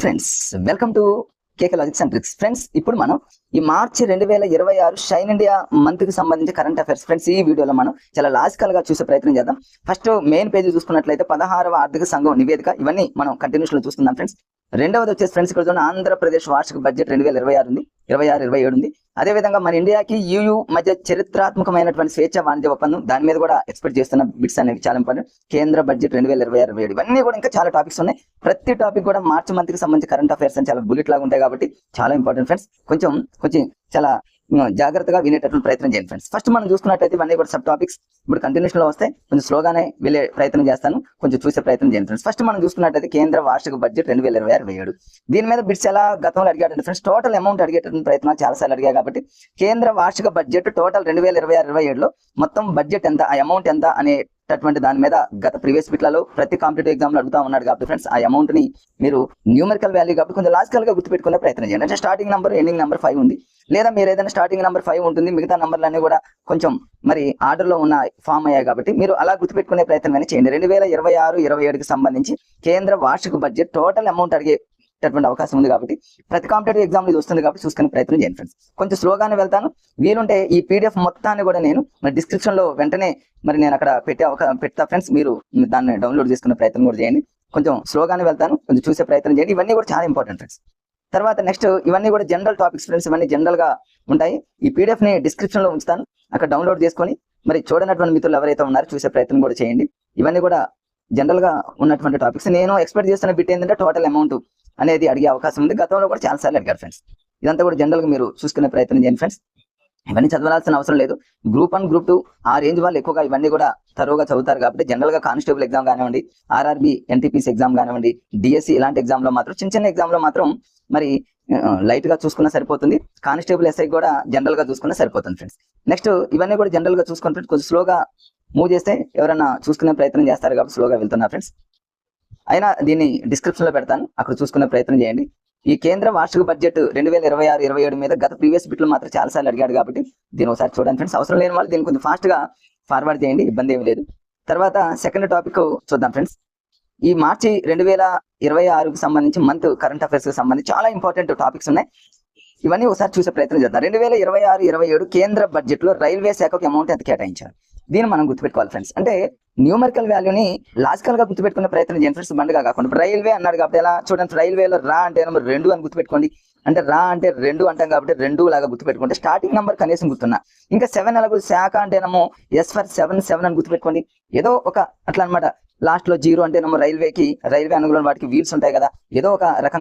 Friends, welcome to KK logics and tricks. Friends, ఇప్పుడు మనం ఈ మార్చి 2026 షైన్ ఇండియా మంత్ కి సంబంధించి కరెంట్ అఫైర్స్ ఫ్రెండ్స్ ఈ వీడియోలో మనం చాలా లాజికల్ గా చూసే ప్రయత్నం చేద్దాం. ఫస్ట్ మెయిన్ పేజ్ చూసుకున్నట్లయితే 16వ ఆర్థిక సంఘం నివేదిక, ఇవన్నీ మనం కంటిన్యూస్ లో చూసుకుందాం ఫ్రెండ్స్. రెండవది వచ్చేసి ఫ్రెండ్స్ ఇక్కడ చూడండి, ఆంధ్రప్రదేశ్ వార్షిక బడ్జెట్ 2026 ఉంది, 26-27 ఉంది. అదేవిధంగా మన ఇండియాకి యూయూ మధ్య చరిత్రాత్మకమైనటువంటి స్వేచ్ఛ వాణిజ్య ఒప్పందం, దాని మీద కూడా ఎక్స్పెక్ట్ చేస్తున్న బిట్స్ అనేవి చాలా ఇంపార్టెంట్. కేంద్ర బడ్జెట్ 2026-27 ఇవన్నీ కూడా ఇంకా చాలా టాపిక్స్ ఉన్నాయి. ప్రతి టాపిక్ కూడా మార్చి మంత్ కి సంబంధించి కరెంట్ అఫైర్స్ అని చాలా బుల్లెట్ లాగా ఉంటాయి కాబట్టి చాలా ఇంపార్టెంట్ ఫ్రెండ్స్. కొంచెం చాలా జాగ్రత్తగా వినేటటువంటి ప్రయత్నం చేయండి ఫ్రెండ్స్. ఫస్ట్ మనం చూసుకున్నట్టయితే ఇవన్నీ కూడా సబ్ టాపిక్స్. ఇప్పుడు కంటిన్యూషన్ లో వస్తే కొంచెం స్లోగానే వెళ్ళే ప్రయత్నం చేస్తాను, కొంచెం చూసే ప్రయత్నం చేయండి ఫ్రెండ్స్. ఫస్ట్ మనం చూసుకున్నట్టయితే కేంద్ర వార్షిక బడ్జెట్ 2026-27 దీని మీద బిట్స్ ఎలా గతంలో అడిగాడు ఫ్రెండ్స్. టోటల్ అమౌంట్ అడిగేటటువంటి ప్రయత్నాలు చాలా సార్లు అడిగాయి కాబట్టి కేంద్ర వార్షిక బడ్జెట్ టోటల్ 2026-27లో మొత్తం బడ్జెట్ ఎంత, ఆ అమౌంట్ ఎంత అనేటటువంటి దాని మీద గత ప్రీవియస్ బిట్లలో ప్రతి కాంపిటేటివ్ ఎగ్జామ్ లో అడుగుతా ఉన్నాడు కాబట్టి ఫ్రెండ్స్ ఆ అమౌంట్ ని మీరు న్యూమరికల్ వాల్యూ కాబట్టి కొంచెం లాజికల్ గా గుర్తుపెట్టుకునే ప్రయత్నం చేయండి. అంటే స్టార్టింగ్ నంబర్ ఎండింగ్ నంబర్ 5 ఉంది, లేదా మీరు ఏదైనా స్టార్టింగ్ నంబర్ 5 ఉంటుంది, మిగతా నంబర్లన్నీ కూడా కొంచెం మరి ఆర్డర్ లో ఉన్న ఫామ్ అయ్యాయి కాబట్టి మీరు అలా గుర్తుపెట్టుకునే ప్రయత్నం చేయండి. 2026-27కి సంబంధించి కేంద్ర వార్షిక బడ్జెట్ టోటల్ అమౌంట్ అడిగేటటువంటి అవకాశం ఉంది కాబట్టి ప్రతి కాంపిటేటివ్ ఎగ్జామ్ ఇది వస్తుంది కాబట్టి చూసుకునే ప్రయత్నం చేయండి ఫ్రెండ్స్. కొంచెం స్లోగానే వెళ్తాను, వీలుంటే ఈ పీడిఎఫ్ మొత్తాన్ని కూడా నేను మరి డిస్క్రిప్షన్ లో వెంటనే మరి నేను అక్కడ పెడతా ఫ్రెండ్స్, మీరు దాన్ని డౌన్లోడ్ చేసుకునే ప్రయత్నం కూడా చేయండి. కొంచెం స్లోగానే వెళ్తాను, కొంచెం చూసే ప్రయత్నం చేయండి. ఇవన్నీ కూడా చాలా ఇంపార్టెంట్ ఫ్రెండ్స్. తర్వాత నెక్స్ట్ ఇవన్నీ కూడా జనరల్ టాపిక్స్ ఫ్రెండ్స్, ఇవన్నీ జనరల్ గా ఉంటాయి. ఈ పీడిఎఫ్ ని డిస్క్రిప్షన్ లో ఉంచుతాను, అక్కడ డౌన్లోడ్ చేసుకొని మరి చూడనటువంటి మిత్రులు ఎవరైతే ఉన్నారో చూసే ప్రయత్నం కూడా చేయండి. ఇవన్నీ కూడా జనరల్ గా ఉన్నటువంటి టాపిక్స్. నేను ఎక్స్పెక్ట్ చేస్తున్న బిట్ ఏంటంటే టోటల్ అమౌంట్ అనేది అడిగే అవకాశం ఉంది, గతంలో కూడా చాలా సార్లు అడిగారు ఫ్రెండ్స్. ఇదంతా కూడా జనరల్ గా మీరు చూసుకునే ప్రయత్నం చేయండి ఫ్రెండ్స్. ఇవన్నీ చదవాల్సిన అవసరం లేదు. గ్రూప్ 1 గ్రూప్ 2 ఆ రేంజ్ వాళ్ళు ఎక్కువగా ఇవన్నీ కూడా తరువుగా చదువుతారు కాబట్టి జనరల్ గా కానిస్టేబుల్ ఎగ్జామ్ కానివ్వండి, ఆర్ఆర్బి ఎన్టీపీసీ ఎగ్జామ్ కానివ్వండి, డిఎస్సి ఇలాంటి ఎగ్జామ్ లో మాత్రం చిన్న ఎగ్జామ్ లో మాత్రం మరి లైట్ గా చూసుకున్నా సరిపోతుంది. కానిస్టేబుల్ ఎస్ఐ కూడా జనరల్ గా చూసుకున్నా సరిపోతుంది ఫ్రెండ్స్. నెక్స్ట్ ఇవన్నీ కూడా జనరల్ గా చూసుకుంటే కొంచెం స్లోగా మూవ్ చేస్తే ఎవరైనా చూసుకునే ప్రయత్నం చేస్తారు కాబట్టి స్లోగా వెళ్తున్నా ఫ్రెండ్స్. అయినా దీన్ని డిస్క్రిప్షన్ లో పెడతాను, అక్కడ చూసుకునే ప్రయత్నం చేయండి. ఈ కేంద్ర వార్షిక బడ్జెట్ 2026-27 మీద గత ప్రీవియస్ బిట్లు మాత్రం చాలా సార్లు అడిగాడు కాబట్టి దీని ఒకసారి చూడండి ఫ్రెండ్స్. అవసరం లేని వాళ్ళు దీన్ని కొంచెం ఫాస్ట్ గా ఫార్వర్డ్ చేయండి, ఇబ్బంది ఏమి లేదు. తర్వాత సెకండ్ టాపిక్ చూద్దాం ఫ్రెండ్స్. ఈ మార్చి 2026కి సంబంధించి మంత్ కరెంట్ అఫైర్స్ కి సంబంధించి చాలా ఇంపార్టెంట్ టాపిక్స్ ఉన్నాయి. ఇవన్నీ ఒకసారి చూసే ప్రయత్నం చేద్దాం. 2026-27 కేంద్ర బడ్జెట్ లో రైల్వే శాఖకు అమౌంట్ ఎంత కేటాయించారు దీన్ని మనం గుర్తుపెట్టుకోవాలి ఫ్రెండ్స్. అంటే న్యూమరికల్ వాల్యూని లాజికల్ గా గుర్తుపెట్టుకునే ప్రయత్నం చేయండి ఫ్రెండ్స్. బండిగా కాకుండా రైల్వే అన్నాడు కాబట్టి ఎలా చూడండి, రైల్వేలో రా అంటే నెంబర్ 2 అని గుర్తుపెట్టుకోండి. అంటే రా అంటే 2 అంటాం కాబట్టి 2 లాగా గుర్తుపెట్టుకుంటే స్టార్టింగ్ నెంబర్ కనీసం గుర్తున్నా. ఇంకా 7 ఎలాగో శాఖ అంటేనేమో ఎస్ ఫర్ 7 అని గుర్తుపెట్టుకోండి. ఏదో ఒక అట్లా అనమాట. లాస్ట్ లో 0 అంటే రైల్వే అనుగుణ వాటికి వీల్స్ ఉంటాయి కదా, ఏదో ఒక రకం